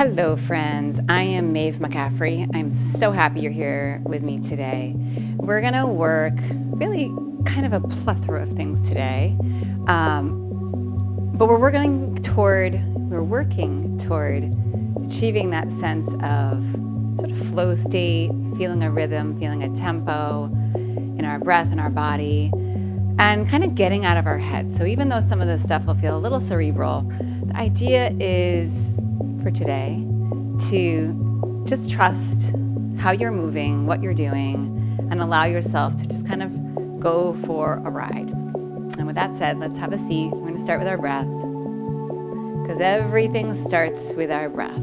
Hello friends, I am Maeve McCaffrey. I'm so happy you're here with me today. We're gonna work really kind of a plethora of things today, but we're working toward achieving that sense of sort of flow state, feeling a rhythm, feeling a tempo in our breath and our body, and kind of getting out of our head. So even though some of this stuff will feel a little cerebral, the idea is for today to just trust how you're moving, what you're doing, and allow yourself to just kind of go for a ride. And with that said, let's have a seat. We're going to start with our breath, because everything starts with our breath.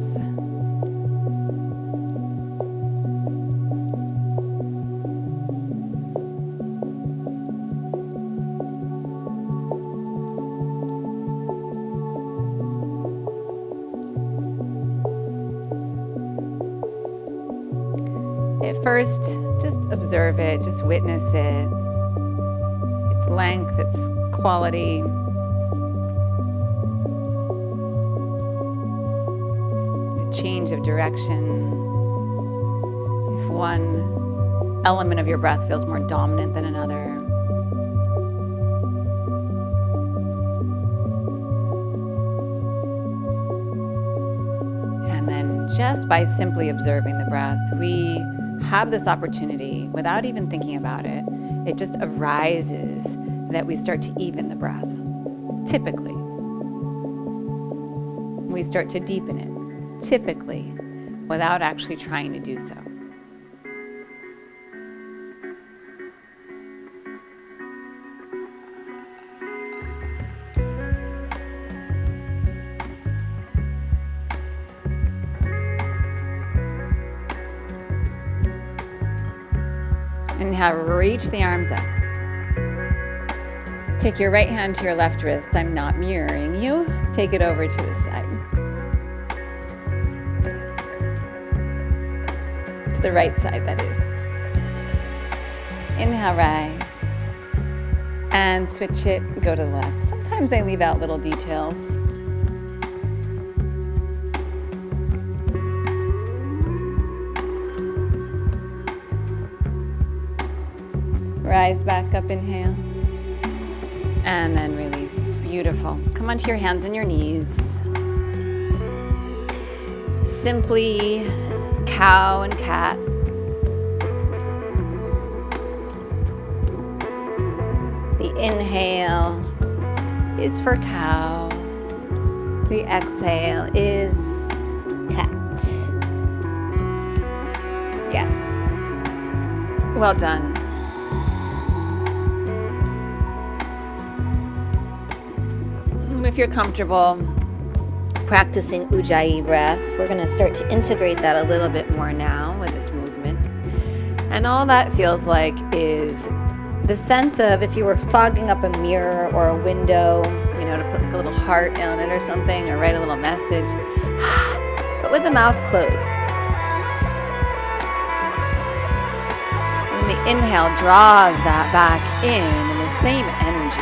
At first, just observe it, just witness it, its length, its quality. The change of direction. If one element of your breath feels more dominant than another. And then just by simply observing the breath, we have this opportunity without even thinking about it. It just arises that we start to even the breath. Typically, we start to deepen it. Typically, without actually trying to do so. Inhale, reach the arms up. Take your right hand to your left wrist. I'm not mirroring you. Take it over to the side. To the right side, that is. Inhale, rise. And switch it, go to the left. Sometimes I leave out little details. Rise back up, inhale. And then release. Beautiful. Come onto your hands and your knees. Simply cow and cat. The inhale is for cow. The exhale is cat. Yes. Well done. If you're comfortable practicing Ujjayi breath, we're going to start to integrate that a little bit more now with this movement. And all that feels like is the sense of if you were fogging up a mirror or a window, to put like a little heart on it or something, or write a little message, but with the mouth closed. And the inhale draws that back in the same energy.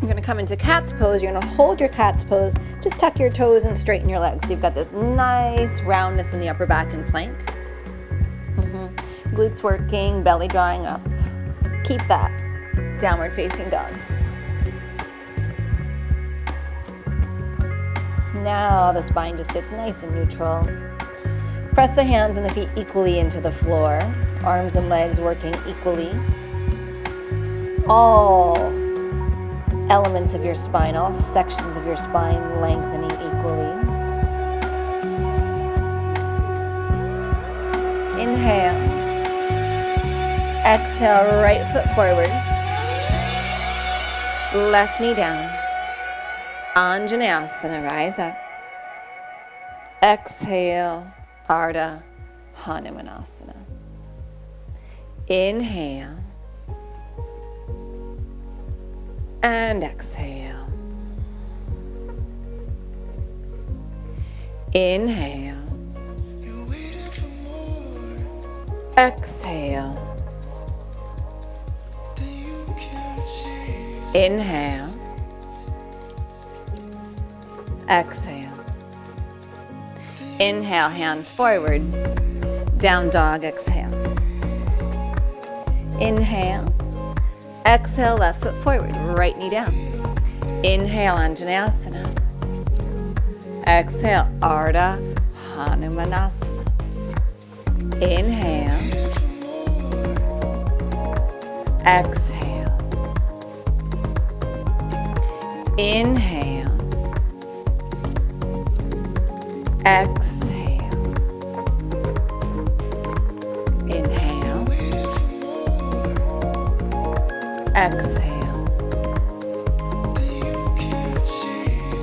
You're going to come into cat's pose. You're going to hold your cat's pose. Just tuck your toes and straighten your legs. So you've got this nice roundness in the upper back and plank. Glutes working, belly drawing up. Keep that. Downward facing dog. Now the spine just gets nice and neutral. Press the hands and the feet equally into the floor. Arms and legs working equally. All elements of your spine, all sections of your spine lengthening equally. Inhale. Exhale, right foot forward. Left knee down. Anjaneyasana, rise up. Exhale, Ardha Hanumanasana. Inhale. And exhale. Inhale. Exhale. Inhale. Exhale. Inhale, hands forward. Down dog, exhale. Inhale. Exhale, left foot forward, right knee down. Inhale, Anjaneyasana. Exhale, Ardha Hanumanasana. Inhale. Exhale. Inhale. Exhale. Inhale. Exhale.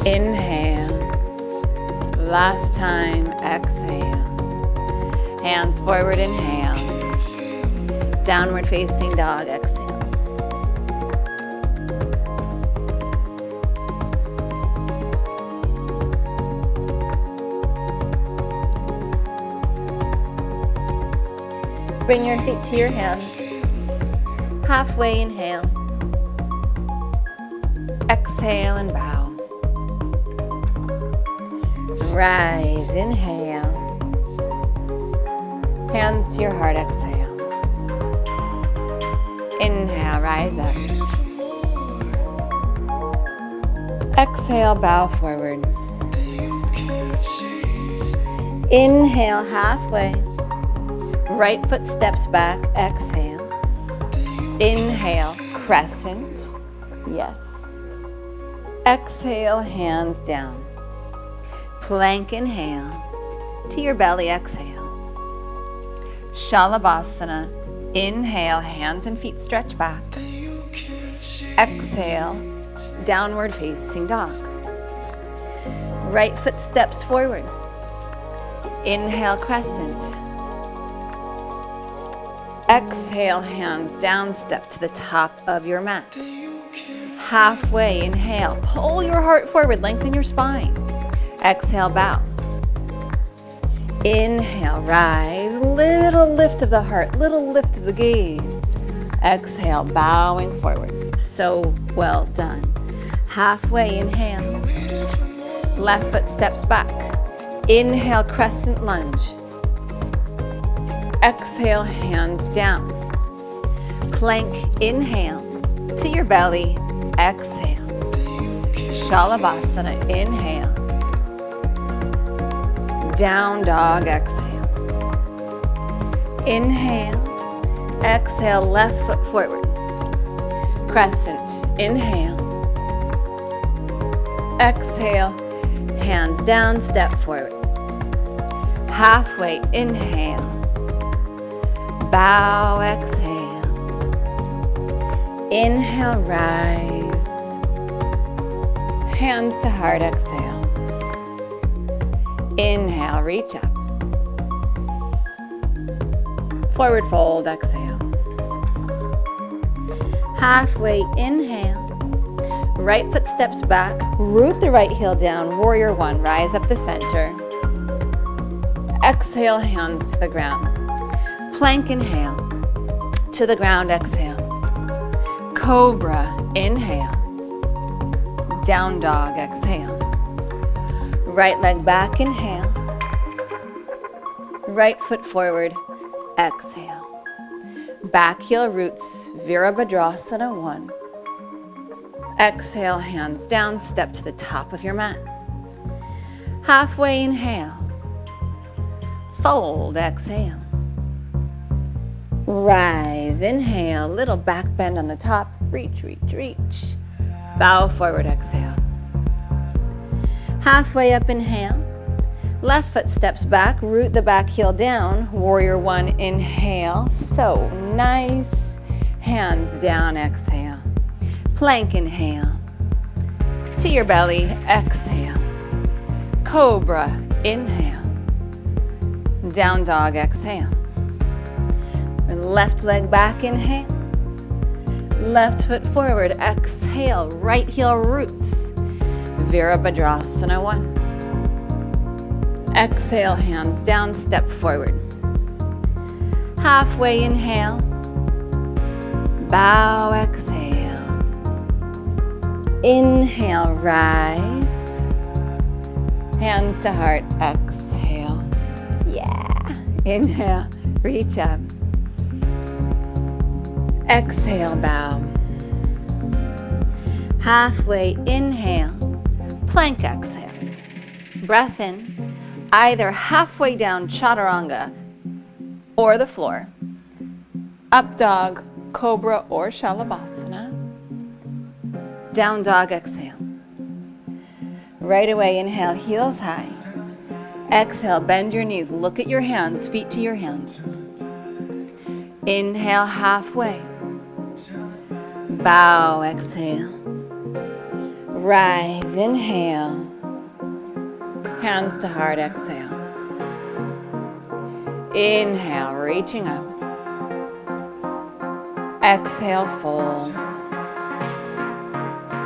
Inhale. Last time, exhale. Hands forward, inhale. Downward facing dog, exhale. Bring your feet to your hands. Halfway inhale. Exhale and bow. Rise, inhale. Hands to your heart, exhale. Inhale, rise up. Exhale, bow forward. Inhale, halfway. Right foot steps back, exhale. Inhale, crescent, yes. Exhale, hands down. Plank, inhale. To your belly, exhale. Shalabhasana, inhale, hands and feet stretch back. Exhale, downward facing dog. Right foot steps forward. Inhale, crescent. Exhale, hands down, step to the top of your mat. Halfway, inhale, pull your heart forward, lengthen your spine. Exhale, bow. Inhale, rise, little lift of the heart, little lift of the gaze. Exhale, bowing forward. So well done. Halfway, inhale. Left foot steps back. Inhale, crescent lunge. Exhale, hands down. Plank, inhale. To your belly, exhale. Shalabhasana, inhale. Down dog, exhale. Inhale. Exhale, left foot forward. Crescent, inhale. Exhale, hands down, step forward. Halfway, inhale. Bow, exhale. Inhale, rise. Hands to heart, exhale. Inhale, reach up. Forward fold, exhale. Halfway, inhale. Right foot steps back, root the right heel down, warrior one, rise up the center. Exhale, hands to the ground. Plank, inhale. To the ground, exhale. Cobra, inhale. Down dog, exhale. Right leg back, inhale. Right foot forward, exhale. Back heel roots, Virabhadrasana 1. Exhale, hands down, step to the top of your mat. Halfway, inhale. Fold, exhale. Rise, inhale, little back bend on the top. Reach, reach, reach. Bow forward, exhale. Halfway up, inhale. Left foot steps back, root the back heel down. Warrior one, inhale. So nice. Hands down, exhale. Plank, inhale. To your belly, exhale. Cobra, inhale. Down dog, exhale. Left leg back, inhale. Left foot forward, exhale, right heel roots. Virabhadrasana 1. Exhale, hands down, step forward. Halfway inhale, bow, exhale. Inhale, rise. Hands to heart, exhale. Yeah. Inhale, reach up. Exhale, bow. Halfway inhale, plank exhale. Breath in, either halfway down chaturanga or the floor. Up dog, cobra or shalabhasana. Down dog, exhale. Right away, inhale, heels high. Exhale, bend your knees, look at your hands, feet to your hands. Inhale, halfway. Bow, exhale. Rise, inhale. Hands to heart, exhale. Inhale, reaching up. Exhale, fold.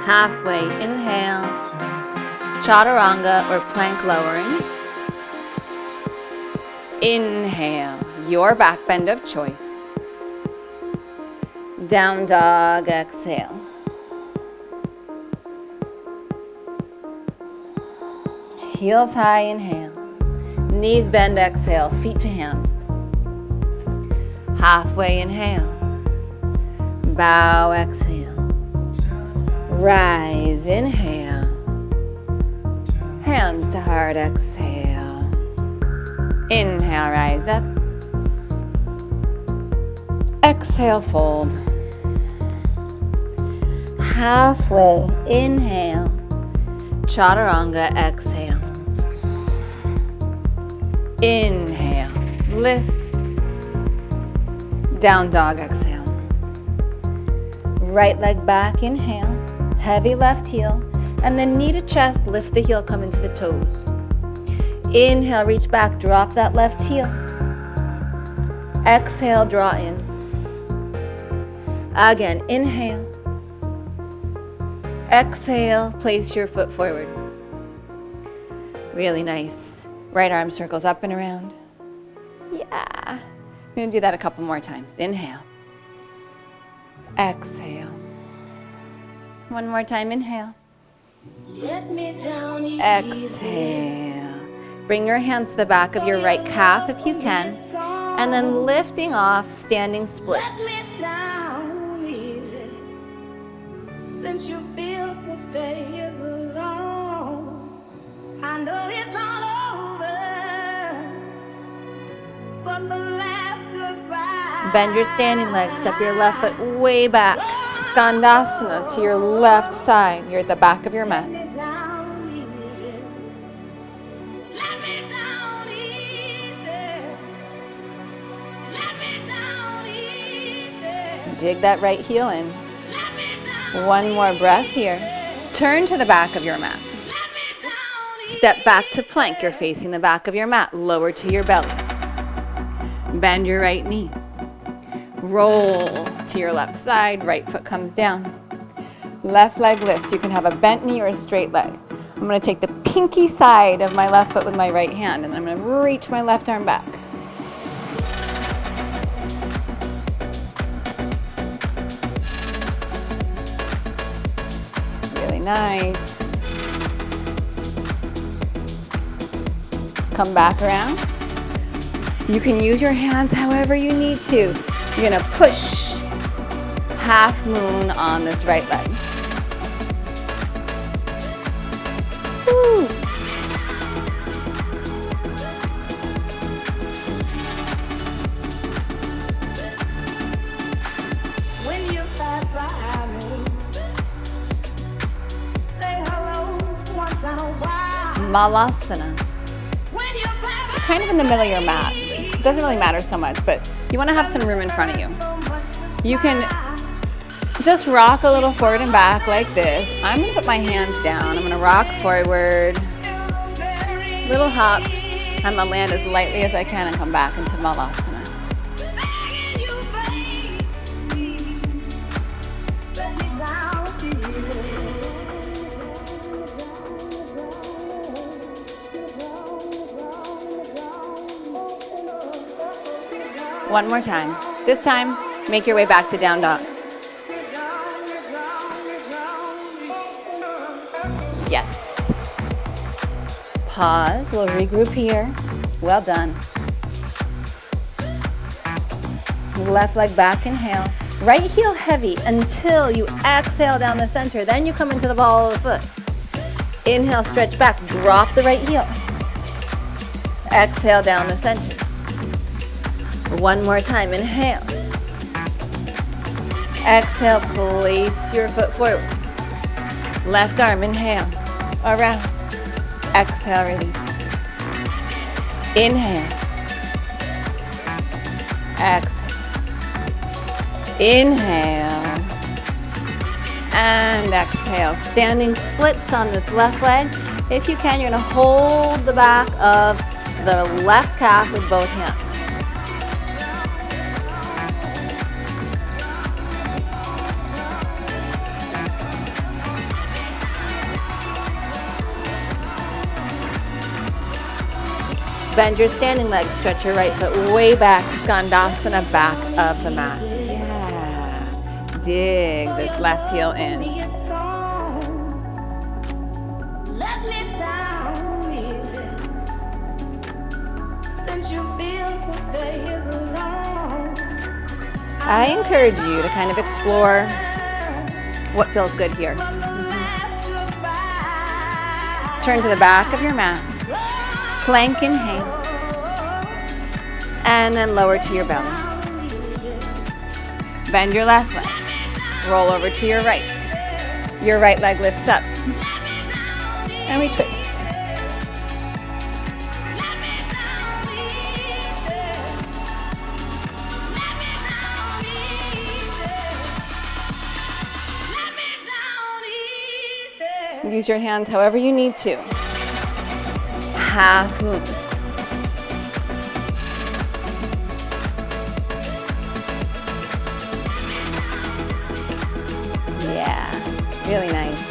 Halfway, inhale. Chaturanga or plank lowering. Inhale, your back bend of choice. Down dog, exhale. Heels high, inhale. Knees bend, exhale, feet to hands. Halfway, inhale. Bow, exhale. Rise, inhale. Hands to heart, exhale. Inhale, rise up. Exhale, fold. Halfway, inhale. Chaturanga, exhale. Inhale, lift. Down dog, exhale. Right leg back, inhale. Heavy left heel. And then knee to chest, lift the heel, come into the toes. Inhale, reach back, drop that left heel. Exhale, draw in. Again, inhale. Exhale, place your foot forward. Really nice. Right arm circles up and around. Yeah. I'm gonna do that a couple more times. Inhale. Exhale. One more time, inhale. Let me down easy. Exhale. Bring your hands to the back of your right calf if you can. And then lifting off, standing splits. Let me down easy. Since you feel to stay here alone, I know it's all over, but the last goodbye. Bend your standing leg, step your left foot way back. Skandasana to your left side. You're at the back of your mat. Let me down easy. Let me down easy. Let me down easy. Dig that right heel in. Let me down. One more breath here. Turn to the back of your mat. Let me down easy. Step back to plank. You're facing the back of your mat. Lower to your belly. Bend your right knee. Roll to your left side. Right foot comes down. Left leg lifts. You can have a bent knee or a straight leg. I'm going to take the pinky side of my left foot with my right hand, and I'm going to reach my left arm back. Really nice. Come back around. You can use your hands however you need to. You're gonna push half moon on this right leg. Woo. When you pass by me, say hello once in a while. Malasana. When you pass You're kind of in the middle of your mat. It doesn't really matter so much, but you want to have some room in front of you. You can just rock a little forward and back like this. I'm going to put my hands down. I'm going to rock forward, little hop. I'm going to land as lightly as I can and come back into Malasana. One more time. This time, make your way back to down dog. Yes. Pause. We'll regroup here. Well done. Left leg back, inhale. Right heel heavy until you exhale down the center. Then you come into the ball of the foot. Inhale, stretch back. Drop the right heel. Exhale down the center. One more time. Inhale. Exhale, place your foot forward. Left arm, inhale. Around. Exhale, release. Inhale. Exhale. Inhale. And exhale. Standing splits on this left leg. If you can, you're going to hold the back of the left calf with both hands. Bend your standing leg, stretch your right foot way back, Skandasana, back of the mat. Yeah. Dig this left heel in. Let me down easy. Since you feel to stay here alone, I encourage you to kind of explore what feels good here. Turn to the back of your mat. Plank, inhale, and then lower to your belly. Bend your left leg, roll over to your right. Your right leg lifts up, and we twist. Use your hands however you need to. Half moon. Yeah, really nice.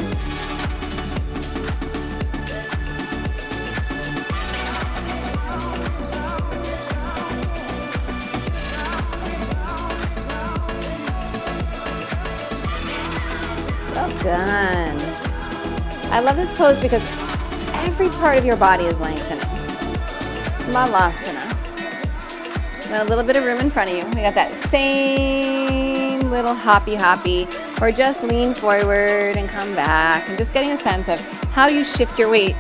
Well done. I love this pose because every part of your body is lengthening. Malasana. Got a little bit of room in front of you. We got that same little hoppy, or just lean forward and come back, and just getting a sense of how you shift your weight.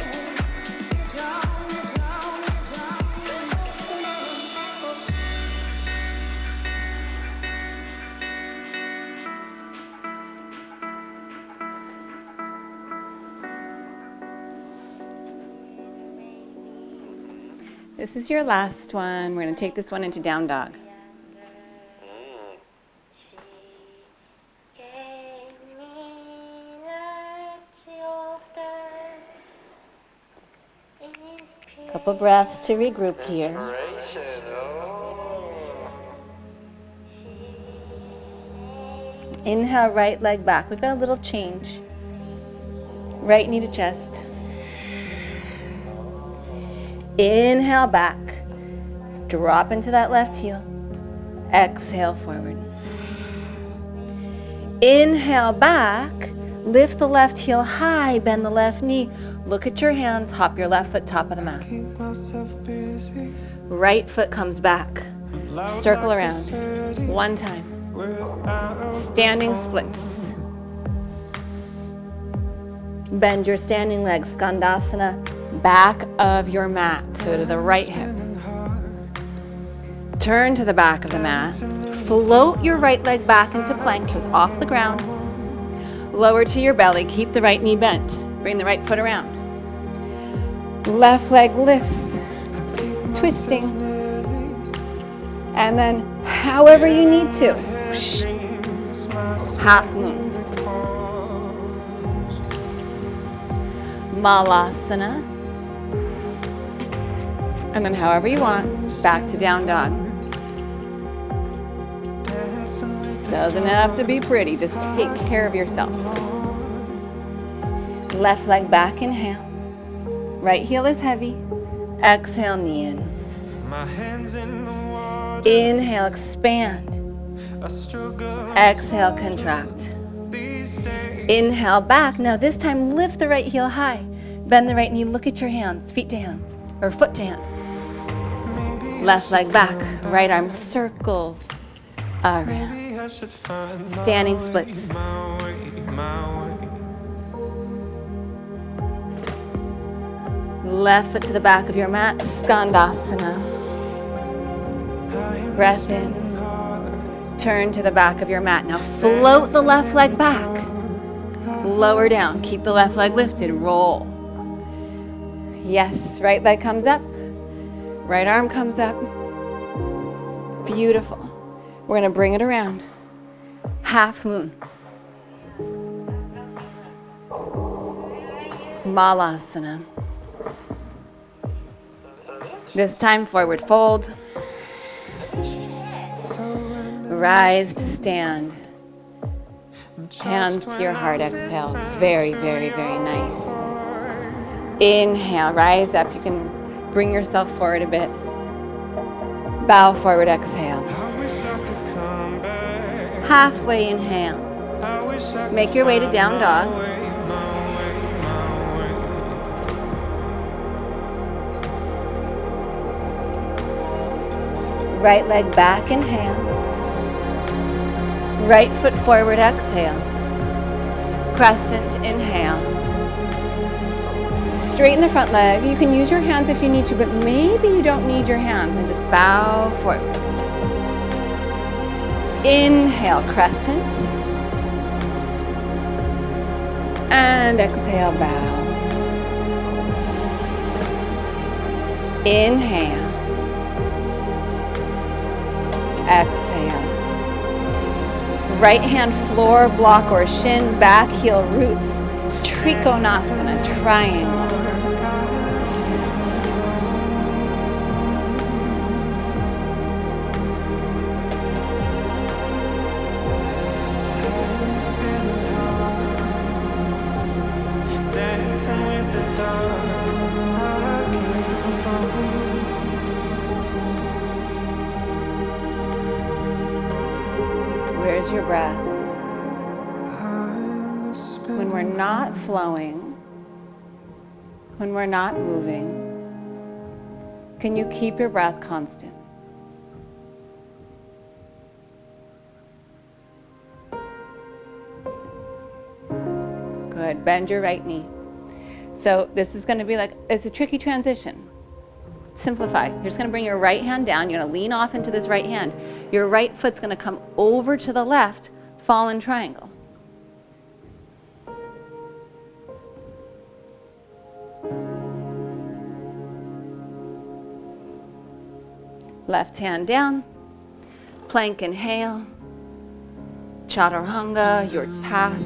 This is your last one. We're going to take this one into down dog. Couple breaths to regroup here. Inhale, right leg back. We've got a little change. Right knee to chest. Inhale back, drop into that left heel, exhale forward. Inhale back, lift the left heel high, bend the left knee, look at your hands, hop your left foot top of the mat. Right foot comes back, circle around, one time. Standing splits. Bend your standing leg, Skandasana, back of your mat, so to the right hip. Turn to the back of the mat. Float your right leg back into plank so it's off the ground. Lower to your belly. Keep the right knee bent. Bring the right foot around. Left leg lifts, twisting. And then however you need to. Half moon. Malasana. And then however you want, back to down dog. Doesn't have to be pretty, just take care of yourself. Left leg back, inhale. Right heel is heavy. Exhale, knee in. Inhale, expand. Exhale, contract. Inhale, back. Now this time, lift the right heel high. Bend the right knee, look at your hands, feet to hands, or foot to hand. Left leg back, right arm circles around. Standing splits. Left foot to the back of your mat, Skandasana. Breath in. Turn to the back of your mat. Now float the left leg back. Lower down. Keep the left leg lifted. Roll. Yes, right leg comes up. Right arm comes up. Beautiful. We're going to bring it around. Half moon. Malasana. This time, forward fold. Rise to stand. Hands to your heart, exhale. Very, very, very nice. Inhale, rise up. You can bring yourself forward a bit. Bow forward, exhale. Halfway inhale. Make your way to down dog. Right leg back, inhale. Right foot forward, exhale. Crescent, inhale. Straighten the front leg. You can use your hands if you need to, but maybe you don't need your hands, and just bow forward. Inhale, crescent. And exhale, bow. Inhale. Exhale. Right hand floor block or shin, back heel roots, Trikonasana, triangle. Where's your breath? When we're not flowing, when we're not moving, can you keep your breath constant? Good. Bend your right knee. So this is going to be like, it's a tricky transition. Simplify. You're just going to bring your right hand down. You're going to lean off into this right hand. Your right foot's going to come over to the left, fall in triangle. Left hand down. Plank inhale. Chaturanga, your path.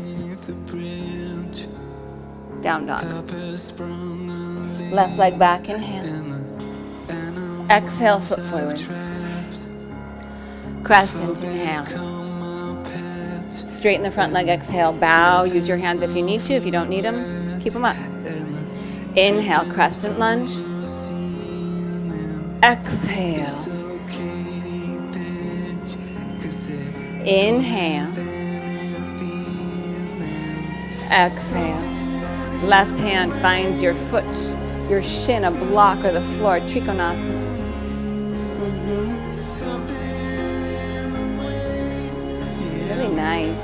Down dog. Left leg back, inhale. Exhale, foot forward. Crescent, inhale. Straighten the front leg, exhale, bow. Use your hands if you need to. If you don't need them, keep them up. Inhale, crescent lunge. Exhale. Inhale. Exhale. Left hand finds your foot, your shin, a block or the floor, Trikonasana. Really nice.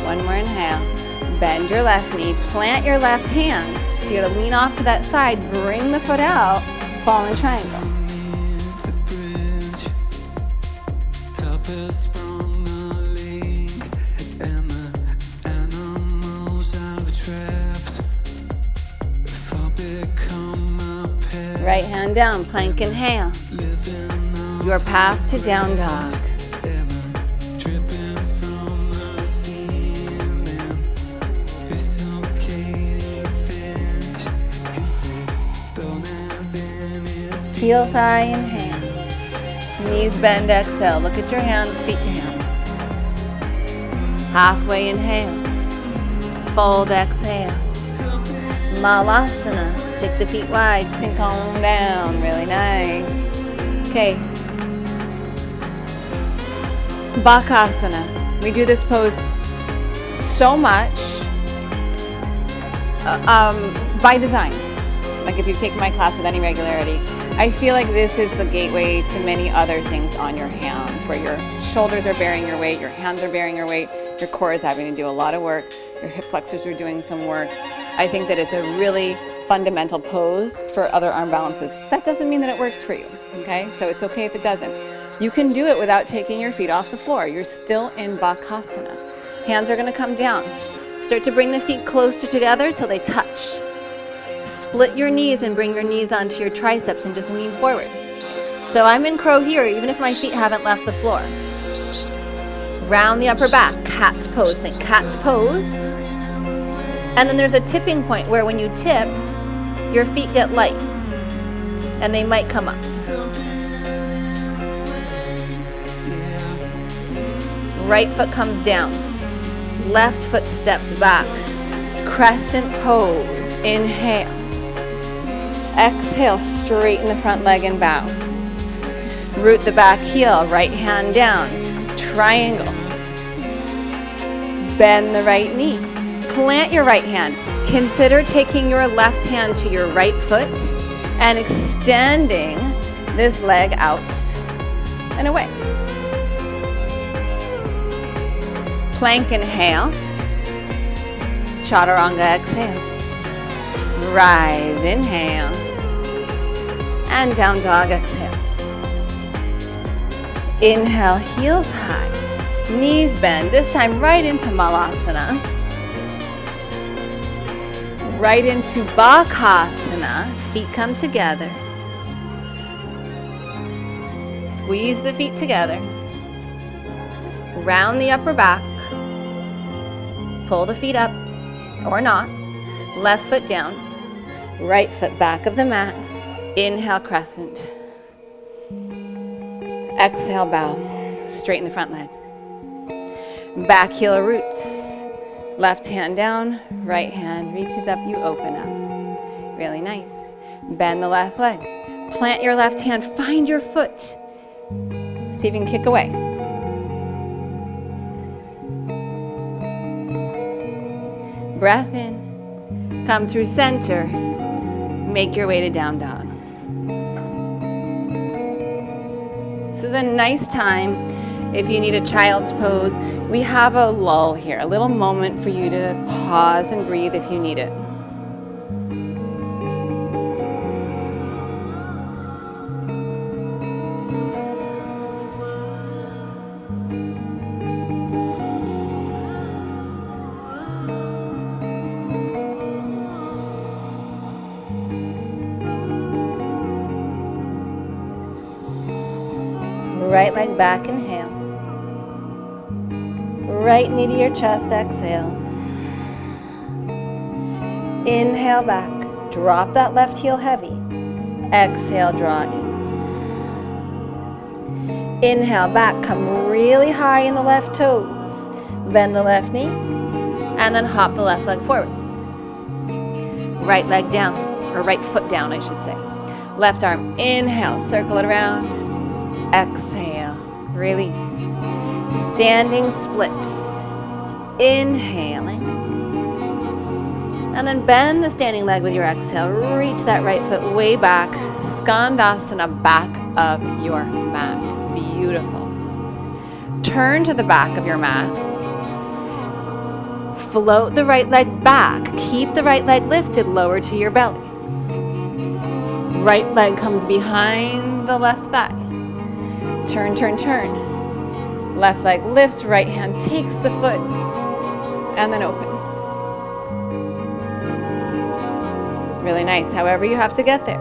One more inhale. Bend your left knee, plant your left hand. So you're going to lean off to that side, bring the foot out, fall in triangle. Right hand down, plank inhale. Your path to down dog. Heels high, inhale. Knees bend, exhale. Look at your hands, feet to hands. Halfway, inhale. Fold, exhale. Malasana. Take the feet wide, sink on down. Really nice. Okay. Bakasana. We do this pose so much by design. Like if you've taken my class with any regularity, I feel like this is the gateway to many other things on your hands, where your shoulders are bearing your weight, your hands are bearing your weight, your core is having to do a lot of work, your hip flexors are doing some work. I think that it's a really fundamental pose for other arm balances. That doesn't mean that it works for you, okay? So it's okay if it doesn't. You can do it without taking your feet off the floor. You're still in Bakasana. Hands are gonna come down. Start to bring the feet closer together till they touch. Split your knees and bring your knees onto your triceps and just lean forward. So I'm in crow here, even if my feet haven't left the floor. Round the upper back, cat's pose. Think cat's pose. And then there's a tipping point where when you tip, your feet get light and they might come up. Right foot comes down. Left foot steps back. Crescent pose. Inhale. Exhale, straighten the front leg and bow. Root the back heel, right hand down. Triangle. Bend the right knee. Plant your right hand. Consider taking your left hand to your right foot and extending this leg out and away. Plank, inhale. Chaturanga, exhale. Rise, inhale. And down dog, exhale. Inhale, heels high. Knees bend, this time right into Malasana. Right into Bakasana. Feet come together. Squeeze the feet together. Round the upper back. Pull the feet up, or not. Left foot down. Right foot back of the mat. Inhale, crescent. Exhale, bow. Straighten the front leg. Back heel roots. Left hand down, right hand reaches up, you open up. Really nice. Bend the left leg. Plant your left hand, find your foot. See if you can kick away. Breath in. Come through center. Make your way to down dog. This is a nice time if you need a child's pose. We have a lull here, a little moment for you to pause and breathe if you need it. Right leg back, inhale. Right knee to your chest, exhale. Inhale back. Drop that left heel heavy. Exhale, draw in. Inhale back, come really high in the left toes. Bend the left knee, and then hop the left leg forward. Right leg down, or right foot down, I should say. Left arm, inhale, circle it around. Exhale, release. Standing splits. Inhaling. And then bend the standing leg with your exhale. Reach that right foot way back. Skandasana, back of your mat. Beautiful. Turn to the back of your mat. Float the right leg back. Keep the right leg lifted, lower to your belly. Right leg comes behind the left thigh. Turn, turn, turn. Left leg lifts, right hand takes the foot, and then open. Really nice. However you have to get there.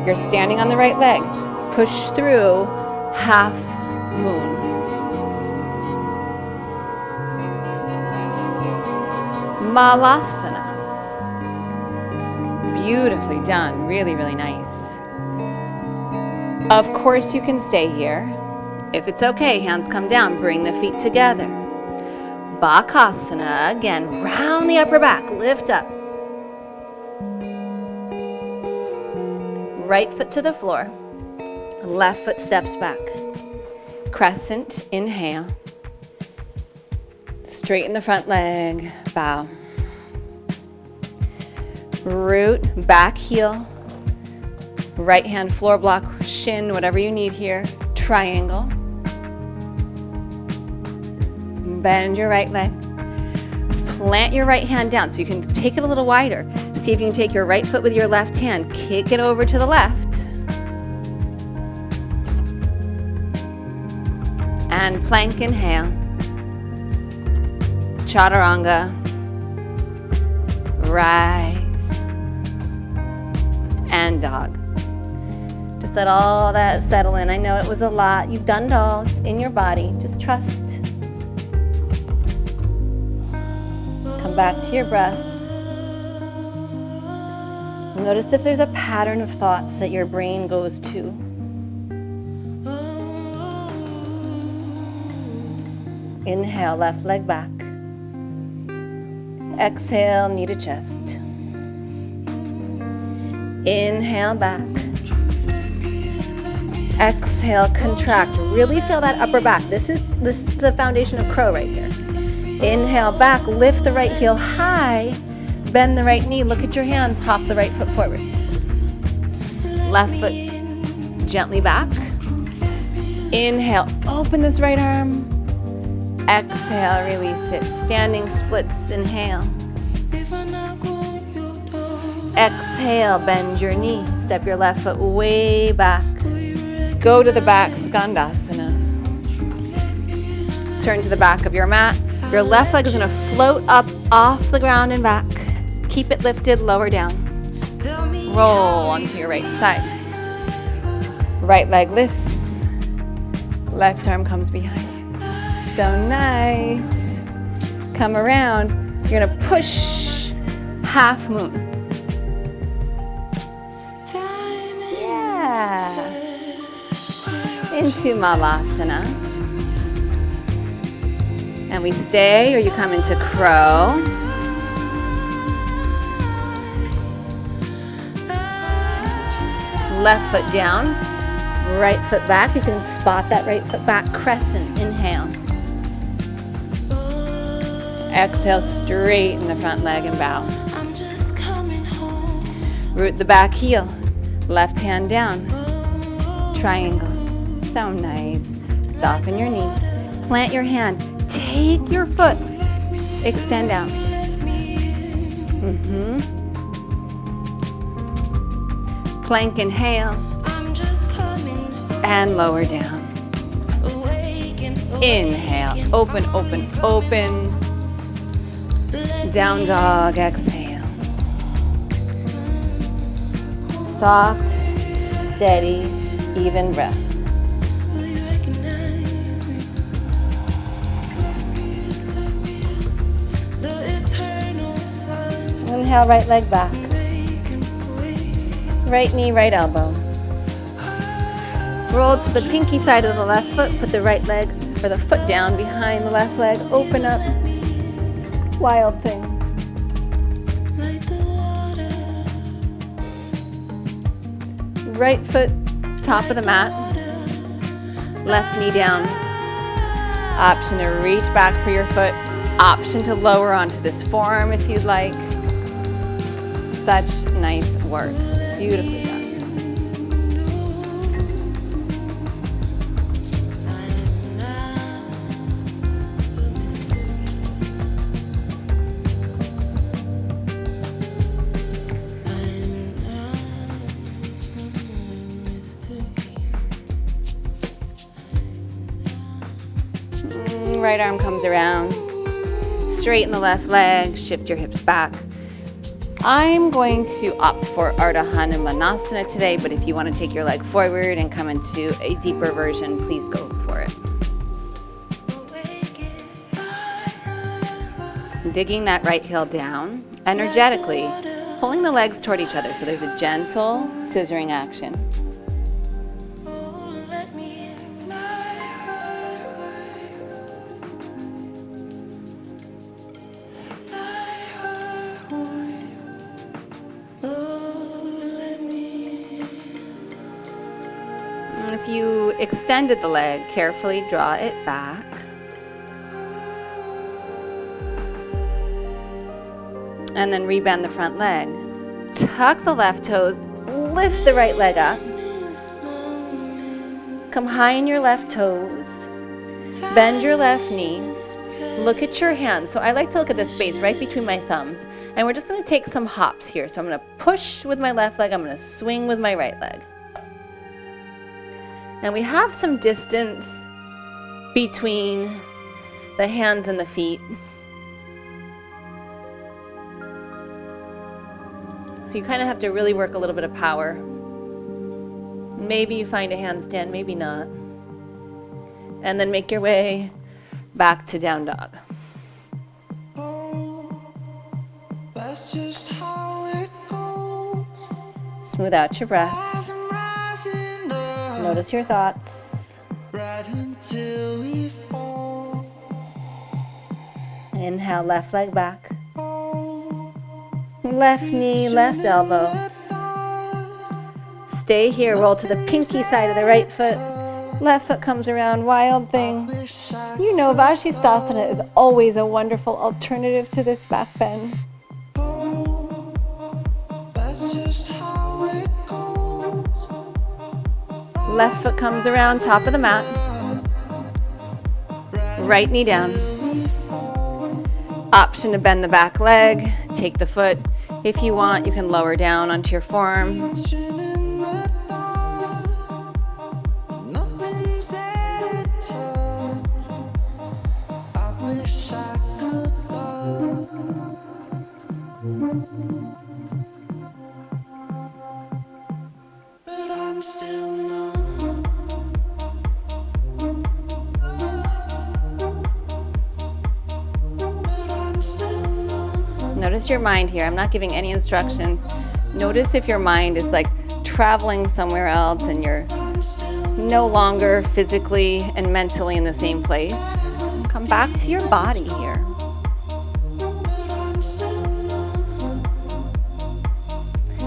You're standing on the right leg. Push through half moon. Malasana. Beautifully done. Really, really nice. Of course you can stay here. If it's okay, hands come down, bring the feet together. Bakasana, again, round the upper back, lift up. Right foot to the floor, left foot steps back. Crescent, inhale. Straighten the front leg, bow. Root, back heel. Right hand floor block, shin, whatever you need here. Triangle. Bend your right leg. Plant your right hand down so you can take it a little wider. See if you can take your right foot with your left hand, kick it over to the left. And plank, inhale. Chaturanga. Rise. And dog. Just let all that settle in. I know it was a lot. You've done it all. It's in your body. Just trust. Come back to your breath. Notice if there's a pattern of thoughts that your brain goes to. Inhale, left leg back. Exhale, knee to chest. Inhale, back. Exhale, contract. Really feel that upper back. This is the foundation of crow right here. Inhale, back. Lift the right heel high. Bend the right knee. Look at your hands. Hop the right foot forward. Left foot gently back. Inhale, open this right arm. Exhale, release it. Standing splits, inhale. Exhale, bend your knee. Step your left foot way back. Go to the back, Skandasana. Turn to the back of your mat. Your left leg is gonna float up off the ground and back. Keep it lifted, lower down. Roll onto your right side. Right leg lifts. Left arm comes behind you. So nice. Come around. You're gonna push half moon. Yeah. Into Malasana. And we stay, or you come into crow. Left foot down, right foot back. You can spot that right foot back. Crescent, inhale. Exhale, straighten the front leg and bow. Root the back heel. Left hand down. Triangle. So nice. Soften your knee. Plant your hand. Take your foot. Extend out. Plank, inhale. And lower down. Inhale. Open, open, open. Down dog, exhale. Soft, steady, even breath. Inhale, right leg back. Right knee, right elbow. Roll to the pinky side of the left foot. Put the right leg or the foot down behind the left leg. Open up. Wild thing. Right foot, top of the mat. Left knee down. Option to reach back for your foot. Option to lower onto this forearm if you'd like. Such nice work. Beautifully done. Right arm comes around. Straighten the left leg, shift your hips back. I'm going to opt for Ardha Hanumanasana today, but if you want to take your leg forward and come into a deeper version, please go for it. Digging that right heel down, energetically, pulling the legs toward each other so there's a gentle scissoring action. you extended the leg, carefully draw it back. And then rebend the front leg. Tuck the left toes, lift the right leg up. Come high in your left toes. Bend your left knee. Look at your hands. So I like to look at the space right between my thumbs. And we're just going to take some hops here. So I'm going to push with my left leg. I'm going to swing with my right leg. And we have some distance between the hands and the feet. So you kind of have to really work a little bit of power. Maybe you find a handstand, maybe not. And then make your way back to down dog. That's just how it goes. Smooth out your breath. Rising up, Notice your thoughts. right until we fall. Inhale, left leg back. Left knee, left elbow. Stay here, roll to the pinky side of the right foot. Left foot comes around, wild thing. You know Vashisthasana is always a wonderful alternative to this back bend. That's just how it goes. Left foot comes around, top of the mat. Right knee down. Option to bend the back leg, take the foot. If you want, you can lower down onto your forearm. Nothing's there to touch. I wish I could love. But I'm still numb. Notice your mind here. I'm not giving any instructions. Notice if your mind is like traveling somewhere else and you're no longer physically and mentally in the same place. Come back to your body here.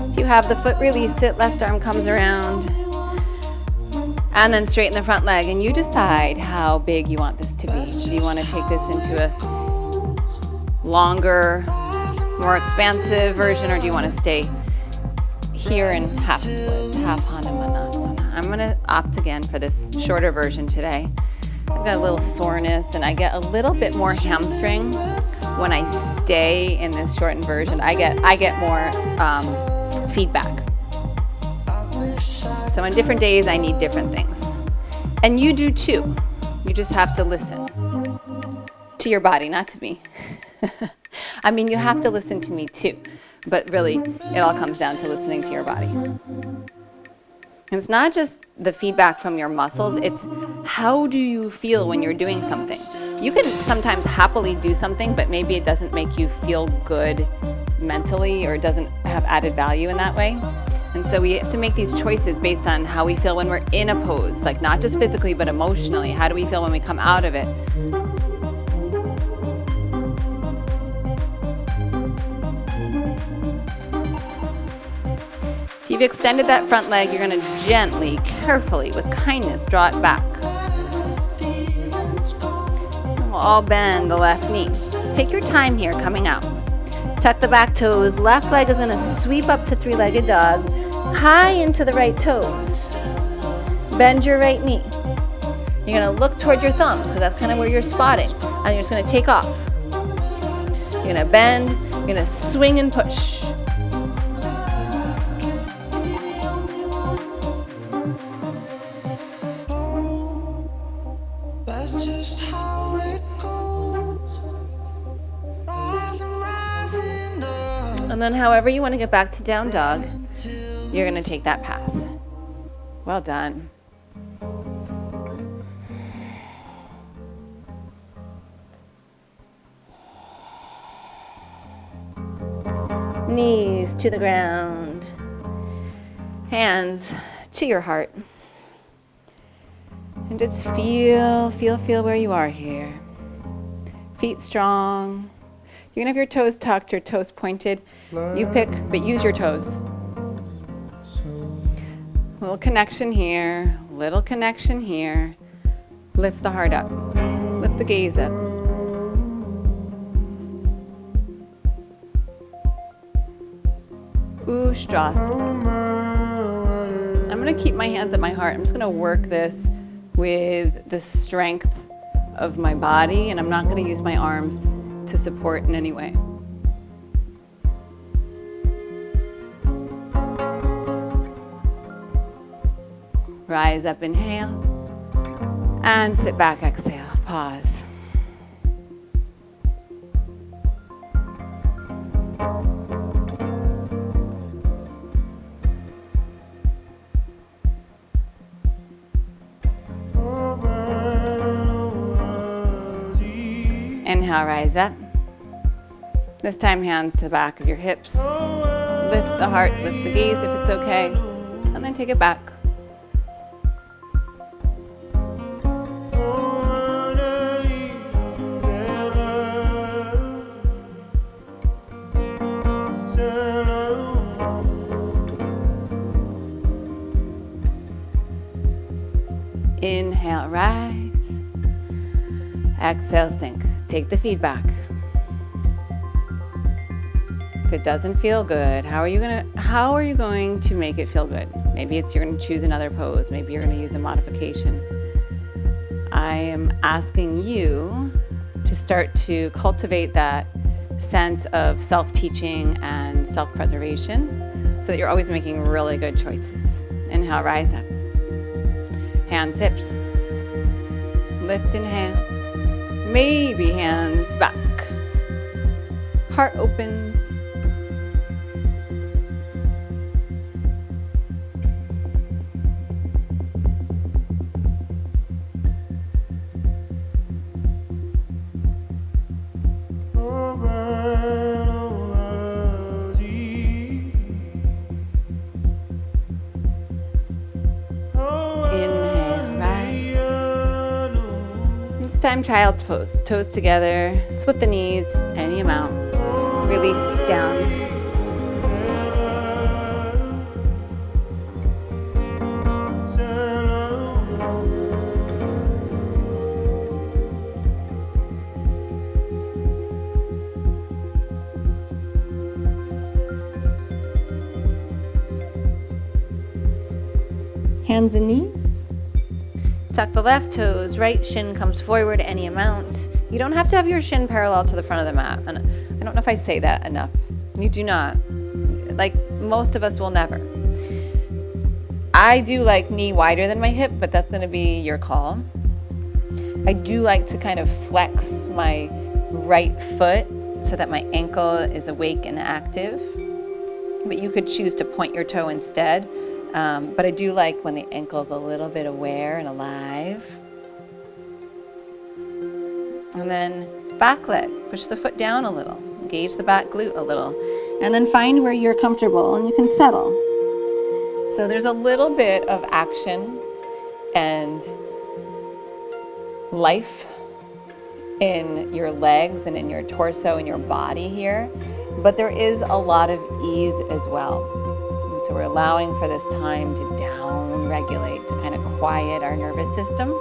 If you have the foot, release it. Left arm comes around. And then straighten the front leg. And you decide how big you want this to be. Do you want to take this into a longer, more expansive version, or do you want to stay here in half splits, half Hanumanasana? I'm going to opt again for this shorter version today. I've got a little soreness and I get a little bit more hamstring when I stay in this shortened version. I get more feedback. So on different days I need different things. And you do too. You just have to listen to your body, not to me. I mean, you have to listen to me too, but really, it all comes down to listening to your body. And it's not just the feedback from your muscles, it's how do you feel when you're doing something. You can sometimes happily do something, but maybe it doesn't make you feel good mentally or doesn't have added value in that way. And so we have to make these choices based on how we feel when we're in a pose, like not just physically, but emotionally. How do we feel when we come out of it? If you've extended that front leg, you're going to gently, carefully, with kindness, draw it back. And we'll all bend the left knee. Take your time here coming out. Tuck the back toes. Left leg is going to sweep up to three-legged dog. High into the right toes. Bend your right knee. You're going to look toward your thumbs because that's kind of where you're spotting. And you're just going to take off. You're going to bend. You're going to swing and push. That's just how it goes. Rising up. And then however you want to get back to down dog, you're going to take that path. Well done. Knees to the ground. Hands to your heart. And just feel where you are here. Feet strong. You're gonna have your toes tucked, your toes pointed. You pick, but use your toes. A little connection here, a Little connection here. Lift the heart up. Lift the gaze up. Ustrasana. I'm going to keep my hands at my heart. I'm just going to work this with the strength of my body, and I'm not going to use my arms to support in any way. Rise up, inhale, and sit back, exhale, pause. Inhale, rise up. This time, hands to the back of your hips. Lift the heart, lift the gaze if it's okay, and then take it back. Inhale, rise. Exhale, sink. Take the feedback. If it doesn't feel good, how are you going to make it feel good? Maybe you're going to choose another pose. Maybe you're going to use a modification. I am asking you to start to cultivate that sense of self-teaching and self-preservation so that you're always making really good choices. Inhale, rise up. Hands, hips. Lift, inhale. Maybe hands back. Heart opens. Time child's pose. Toes together, split the knees, any amount. Release down. Hands and knees. Tuck the left toes, right shin comes forward any amount. You don't have to have your shin parallel to the front of the mat. And I don't know if I say that enough. You do not. Like most of us will never. I do like knee wider than my hip, but that's gonna be your call. I do like to kind of flex my right foot so that my ankle is awake and active. But you could choose to point your toe instead. But I do like when the ankle's a little bit aware and alive. And then back leg, push the foot down a little, engage the back glute a little, and then find where you're comfortable and you can settle. So there's a little bit of action and life in your legs and in your torso and your body here, but there is a lot of ease as well. So we're allowing for this time to down-regulate, to kind of quiet our nervous system.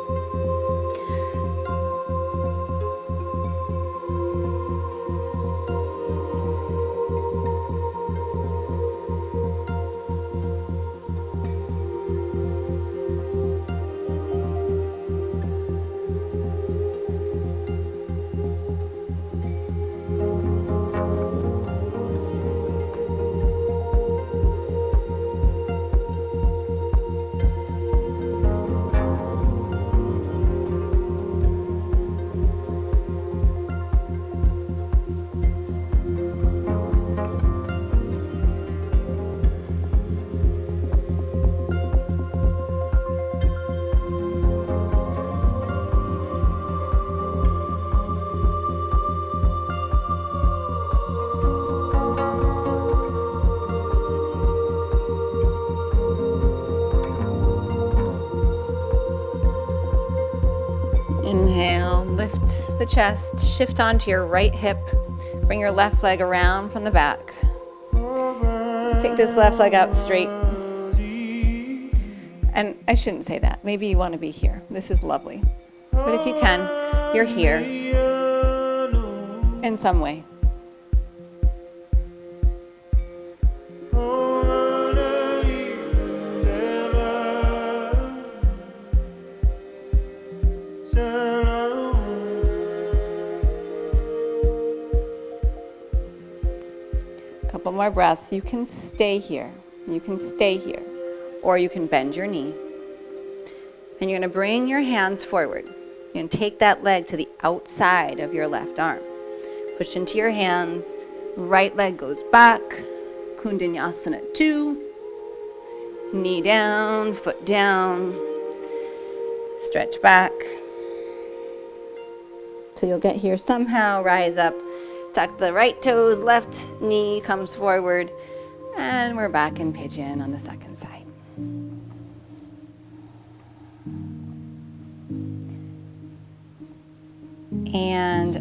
Inhale, lift the chest, shift onto your right hip, bring your left leg around from the back. Take this left leg out straight. And I shouldn't say that. Maybe you want to be here. This is lovely. But if you can, you're here in some way. Couple more breaths. You can stay here. You can stay here. Or you can bend your knee. And you're going to bring your hands forward. You're going to take that leg to the outside of your left arm. Push into your hands. Right leg goes back. Vinyasa 2. Knee down, foot down. Stretch back. So you'll get here somehow. Rise up. Tuck the right toes. Left knee comes forward. And we're back in pigeon on the second side. And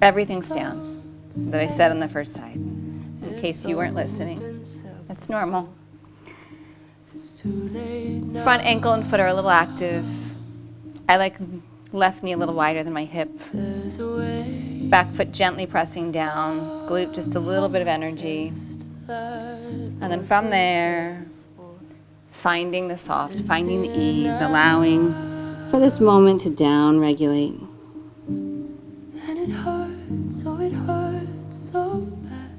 everything stands that I said on the first side. In case you weren't listening, that's normal. Front ankle and foot are a little active. I like left knee a little wider than my hip. Back foot gently pressing down. Glute just a little bit of energy. And then from there, finding the soft, finding the ease, allowing for this moment to down regulate. And it hurts so bad.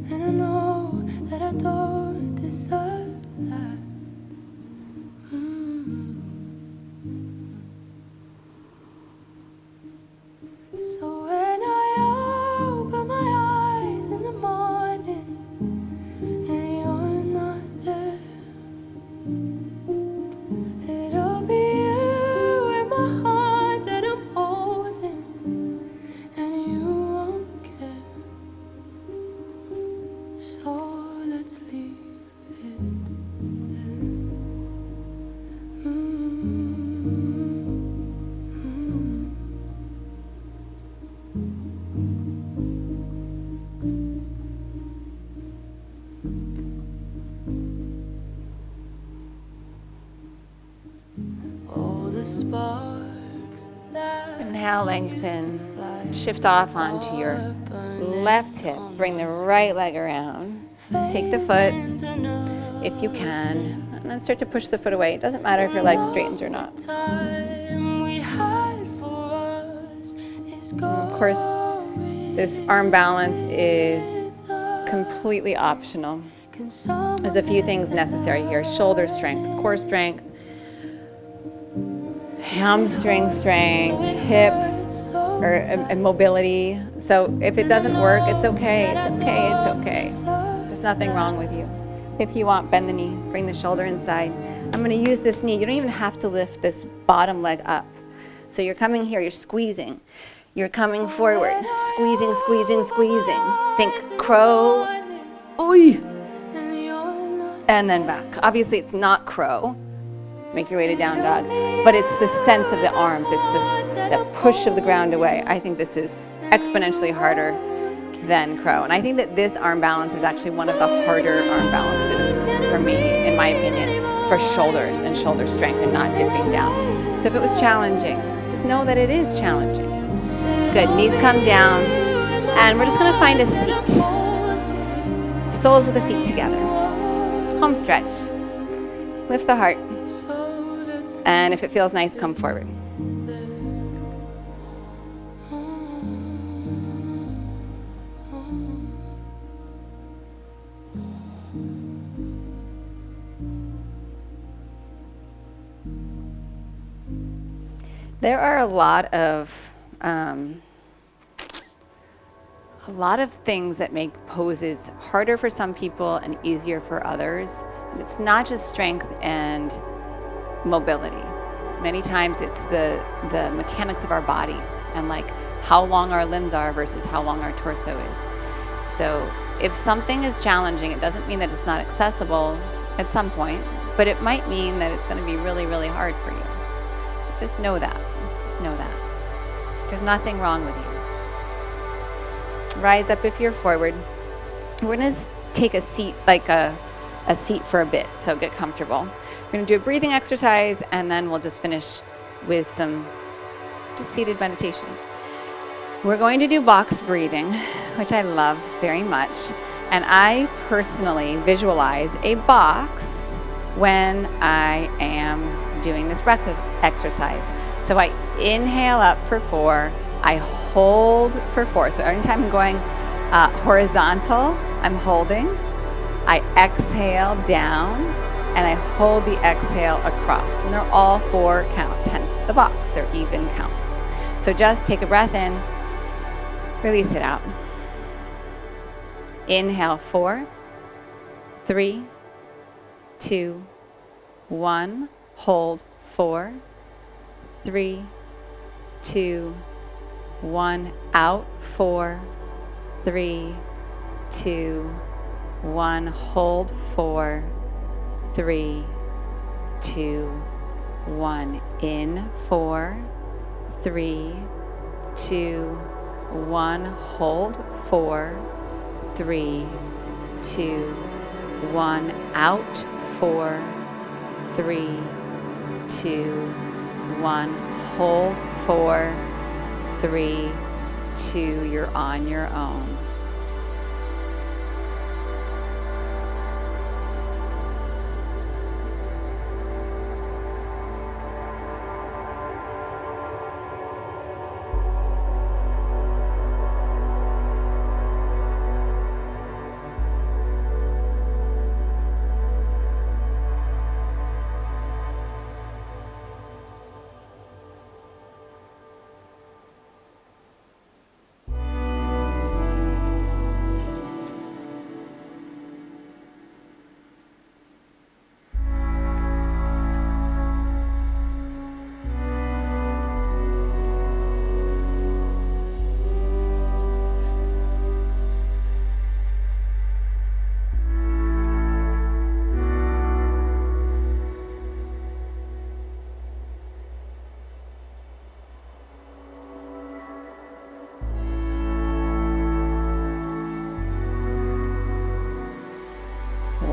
And I know that I don't deserve that. So when I open my eyes in the morning and you're not there, it'll be you in my heart that I'm holding, and you won't care. So let's leave it there. All the sparks that Inhale, lengthen. Shift off onto your left hip. Bring the right leg around. Take the foot, if you can, and then start to push the foot away. It doesn't matter if your leg straightens or not. time we had for us is Of gone. course, this arm balance is completely optional. There's a few things necessary here. Shoulder strength, core strength, hamstring strength, hip, or mobility. So if it doesn't work, it's okay. It's okay. It's okay. There's nothing wrong with you. If you want, bend the knee, bring the shoulder inside. I'm going to use this knee. You don't even have to lift this bottom leg up. So you're coming here, you're squeezing. You're coming forward, squeezing, squeezing, squeezing. Think crow, oy, and then back. Obviously it's not crow. Make your way to down dog. But it's the sense of the arms. It's the push of the ground away. I think this is exponentially harder than crow. And I think that this arm balance is actually one of the harder arm balances for me, in my opinion, for shoulders and shoulder strength and not dipping down. So if it was challenging, just know that it is challenging. Good, knees come down. And we're just gonna find a seat. Soles of the feet together. Home stretch. Lift the heart. And if it feels nice, come forward. There are a lot of things that make poses harder for some people and easier for others. It's not just strength and mobility. Many times it's the mechanics of our body and like how long our limbs are versus how long our torso is. So if something is challenging, it doesn't mean that it's not accessible at some point, but it might mean that it's going to be really, really hard for you. So just know that. Just know that. There's nothing wrong with you. Rise up if you're forward. We're going to take a seat like a a seat for a bit, so get comfortable. We're going to do a breathing exercise, and then we'll just finish with some just seated meditation. We're going to do box breathing, which I love very much. And I personally visualize a box when I am doing this breath exercise. So I inhale up for 4, I hold for 4. So every time I'm going horizontal, I'm holding. I exhale down, and I hold the exhale across. And they're all 4 counts, hence the box. They're even counts. So just take a breath in, release it out. Inhale 4, 3, 2, 1. Hold 4, 3, 2, 1. Out 4, 3, 2, 1. Hold 4, 3, 2, 1. In 4, 3, 2, 1. Hold 4, 3, 2, 1. Out 4, 3, 2, 1. Hold 4, 3, 2. You're on your own.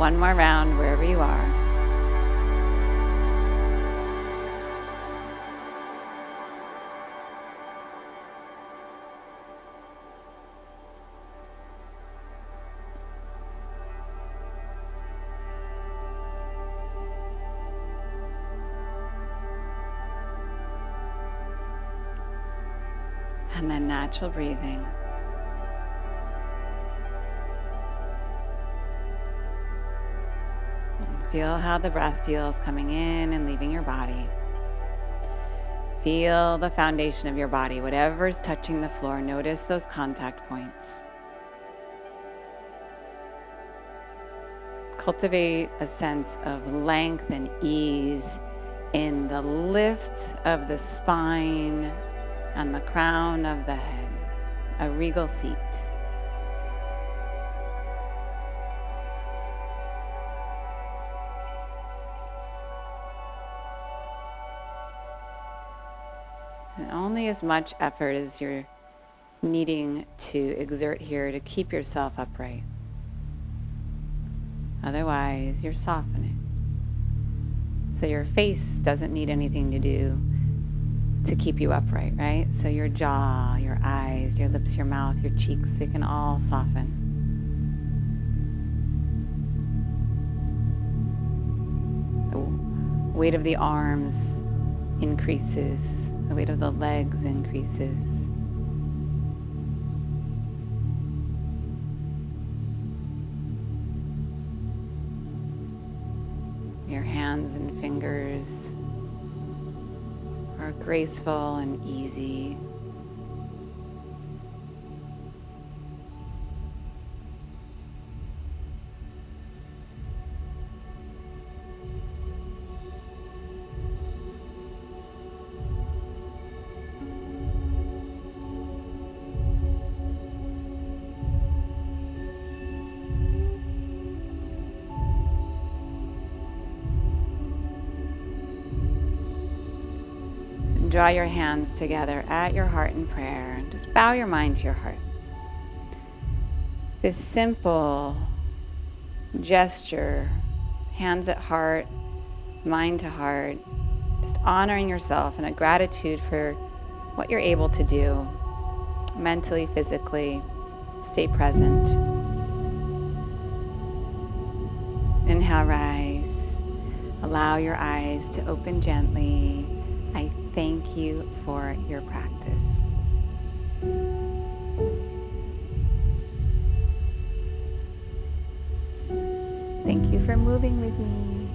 One more round wherever you are. And then natural breathing. Feel how the breath feels coming in and leaving your body. Feel the foundation of your body, whatever's touching the floor. Notice those contact points. Cultivate a sense of length and ease in the lift of the spine and the crown of the head. A regal seat. And only as much effort as you're needing to exert here to keep yourself upright. Otherwise, you're softening. So your face doesn't need anything to do to keep you upright, right? So your jaw, your eyes, your lips, your mouth, your cheeks, they can all soften. The weight of the arms increases. The weight of the legs increases. Your hands and fingers are graceful and easy. Draw your hands together at your heart in prayer and just bow your mind to your heart. This simple gesture, hands at heart, mind to heart, just honoring yourself and a gratitude for what you're able to do mentally, physically. Stay present. Inhale, rise. Allow your eyes to open gently. I thank you for your practice. Thank you for moving with me.